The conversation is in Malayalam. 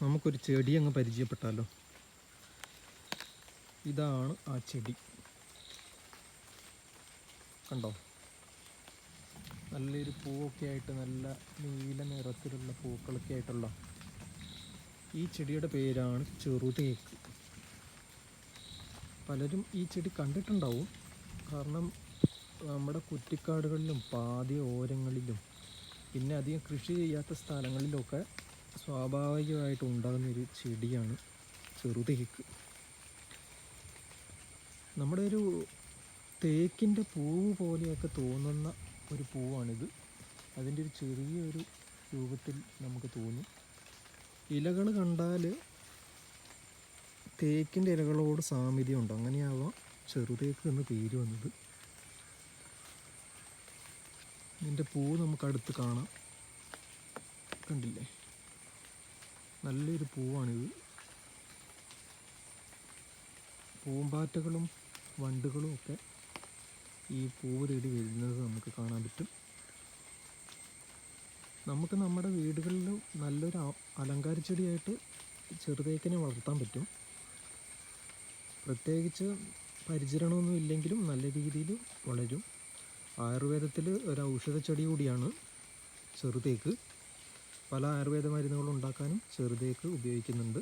നമുക്കൊരു ചെടി അങ്ങ് പരിചയപ്പെട്ടാലോ. ഇതാണ് ആ ചെടി, കണ്ടോ? നല്ലൊരു പൂവൊക്കെ ആയിട്ട്, നല്ല നീല നിറത്തിലുള്ള പൂക്കളൊക്കെ ആയിട്ടുള്ള ഈ ചെടിയുടെ പേരാണ് ചെറുതേക്ക്. പലരും ഈ ചെടി കണ്ടിട്ടുണ്ടാവും. കാരണം നമ്മുടെ കുറ്റിക്കാടുകളിലും പാതി ഓരങ്ങളിലും പിന്നെ അധികം കൃഷി ചെയ്യാത്ത സ്ഥലങ്ങളിലൊക്കെ സ്വാഭാവികമായിട്ട് ഉണ്ടാകുന്നൊരു ചെടിയാണ് ചെറുതേക്ക്. നമ്മുടെ ഒരു തേക്കിൻ്റെ പൂവ് പോലെയൊക്കെ തോന്നുന്ന ഒരു പൂവാണിത്. അതിൻ്റെ ഒരു ചെറിയൊരു രൂപത്തിൽ നമുക്ക് തോന്നും. ഇലകൾ കണ്ടാൽ തേക്കിൻ്റെ ഇലകളോട് സാമ്യതയുണ്ട്, അങ്ങനെയാവാം ചെറുതേക്ക് എന്ന് പേര് വന്നത്. ഇതിൻ്റെ പൂവ് നമുക്ക് അടുത്ത് കാണാം, കണ്ടില്ലേ? നല്ലൊരു പൂവാണിത്. പൂമ്പാറ്റകളും വണ്ടുകളും ഒക്കെ ഈ പൂവ് തേടി വരുന്നത് നമുക്ക് കാണാൻ പറ്റും. നമുക്ക് നമ്മുടെ വീടുകളിൽ നല്ലൊരു അലങ്കാര ചെടിയായിട്ട് ചെറുതേക്കിനെ വളർത്താൻ പറ്റും. പ്രത്യേകിച്ച് പരിചരണമൊന്നും ഇല്ലെങ്കിലും നല്ല രീതിയിൽ വളരും. ആയുർവേദത്തിൽ ഒരു ഔഷധ ചെടി കൂടിയാണ് ചെറുതേക്ക്. പല ആയുർവേദ മരുന്നുകൾ ഉണ്ടാക്കാനും ചെറുതേക്ക് ഉപയോഗിക്കുന്നുണ്ട്.